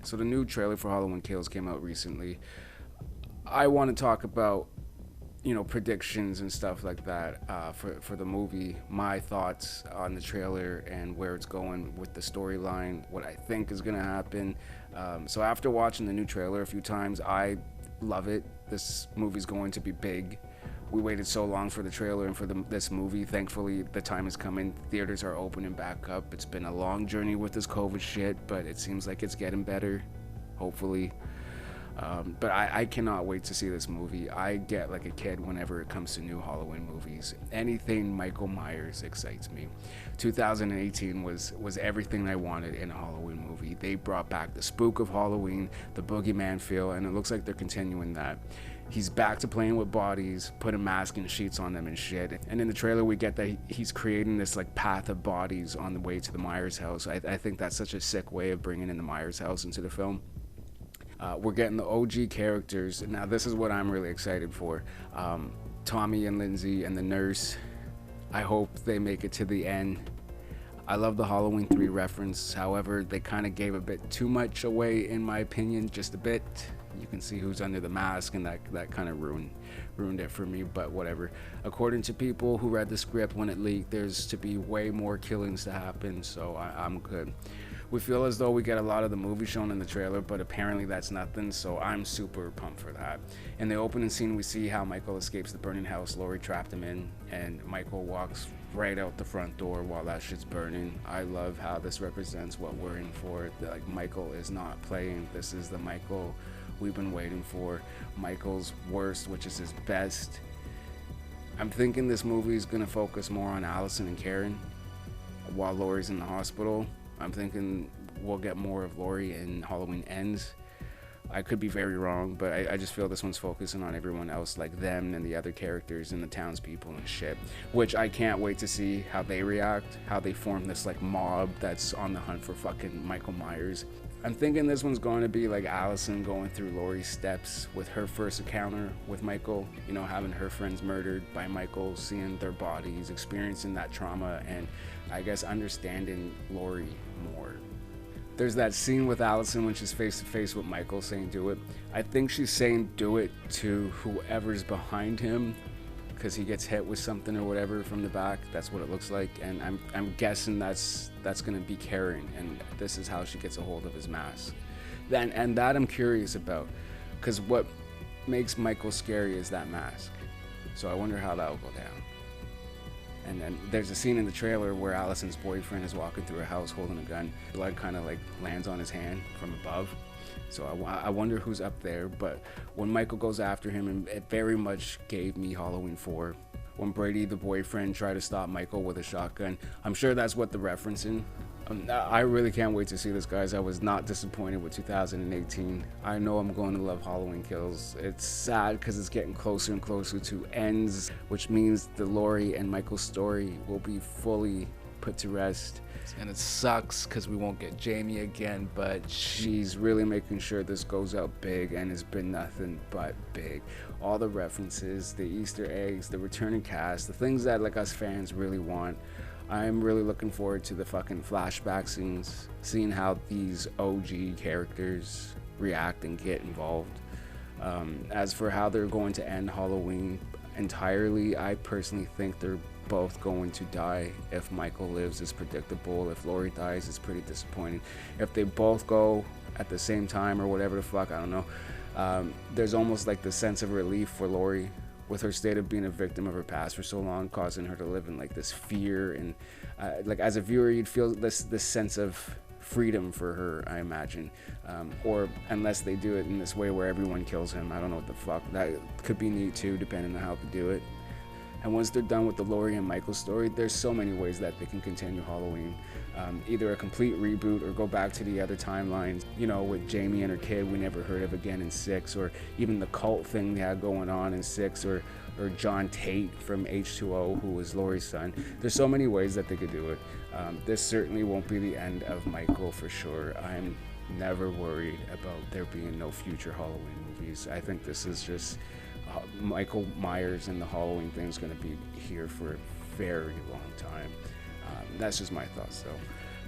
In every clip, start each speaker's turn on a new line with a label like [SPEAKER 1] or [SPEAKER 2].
[SPEAKER 1] So the new trailer for Halloween Kills came out recently. I want to talk about predictions and stuff like that for the movie. My thoughts on the trailer and where it's going with the storyline, what I think is gonna happen. So after watching the new trailer a few times, I love it. This movie's going to be big. We waited so long for the trailer and for this movie. Thankfully, the time is coming. Theaters are opening back up. It's been a long journey with this COVID shit, but it seems like it's getting better, hopefully. But I cannot wait to see this movie. I get like a kid whenever it comes to new Halloween movies. Anything Michael Myers excites me. 2018 was everything I wanted in a Halloween movie. They brought back the spook of Halloween, the boogeyman feel, and it looks like they're continuing that. He's back to playing with bodies, putting masks and sheets on them and shit. And in the trailer, we get that he's creating this like path of bodies on the way to the Myers house. I think that's such a sick way of bringing in the Myers house into the film. We're getting the OG characters. Now, this is what I'm really excited for. Tommy and Lindsay and the nurse. I hope they make it to the end. I love the Halloween 3 reference. However, they kind of gave a bit too much away, in my opinion, just a bit. You can see who's under the mask, and that kind of ruined it for me, but whatever. According to people who read the script when it leaked, there's to be way more killings to happen, so I'm good. We feel as though we get a lot of the movie shown in the trailer, but apparently that's nothing, so I'm super pumped for that. In the opening scene, we see how Michael escapes the burning house Laurie trapped him in, and Michael walks right out the front door while that shit's burning. I love how this represents what we're in for. Like, Michael is not playing. This is the Michael we've been waiting for. Michael's worst, which is his best. I'm thinking this movie is gonna focus more on Allison and Karen while Laurie's in the hospital. I'm thinking we'll get more of Laurie in Halloween Ends. I could be very wrong, but I just feel this one's focusing on everyone else, like them and the other characters and the townspeople and shit, which I can't wait to see how they react, how they form this like mob that's on the hunt for fucking Michael Myers. I'm thinking this one's going to be like Allison going through Laurie's steps with her first encounter with Michael, having her friends murdered by Michael, seeing their bodies, experiencing that trauma, and I guess understanding Laurie more. There's that scene with Allison when she's face to face with Michael saying do it. I think she's saying do it to whoever's behind him because he gets hit with something or whatever from the back. That's what it looks like, and I'm guessing that's gonna be Karen, and this is how she gets a hold of his mask. And that I'm curious about, because what makes Michael scary is that mask. So I wonder how that'll go down. And then there's a scene in the trailer where Allison's boyfriend is walking through a house holding a gun. Blood kind of like lands on his hand from above. So I wonder who's up there. But when Michael goes after him, and it very much gave me Halloween 4. When Brady, the boyfriend, tried to stop Michael with a shotgun. I'm sure that's what they're referencing. I really can't wait to see this, guys. I was not disappointed with 2018. I know I'm going to love Halloween Kills. It's sad because it's getting closer and closer to ends, which means the Laurie and Michael story will be fully put to rest. And it sucks because we won't get Jamie again, but she's really making sure this goes out big, and it's been nothing but big. All the references, the Easter eggs, the returning cast, the things that like us fans really want. I'm really looking forward to the fucking flashback scenes, seeing how these OG characters react and get involved. As for how they're going to end Halloween entirely, I personally think they're both going to die. If Michael lives, it's predictable. If Laurie dies, it's pretty disappointing. If they both go at the same time or whatever the fuck, I don't know. There's almost like the sense of relief for Laurie with her state of being a victim of her past for so long, causing her to live in like this fear, and like as a viewer you'd feel this sense of freedom for her, I imagine, or unless they do it in this way where everyone kills him. I don't know what the fuck, that could be neat too, depending on how they do it. And once they're done with the Laurie and Michael story, there's so many ways that they can continue Halloween. Either a complete reboot or go back to the other timelines, with Jamie and her kid we never heard of again in 6, or even the cult thing they had going on in 6, or John Tate from H2O, who was Laurie's son. There's so many ways that they could do it. This certainly won't be the end of Michael for sure. I'm never worried about there being no future Halloween movies. I think this is just Michael Myers, and the Halloween thing is going to be here for a very long time. That's just my thoughts though.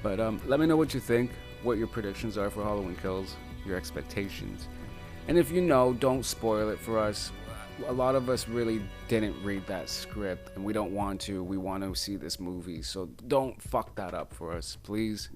[SPEAKER 1] But let me know what you think. what your predictions are for Halloween Kills, your expectations. And if you know, don't spoil it for us. A lot of us really didn't read that script, and we don't want to. We want to see this movie, so don't fuck that up for us, please.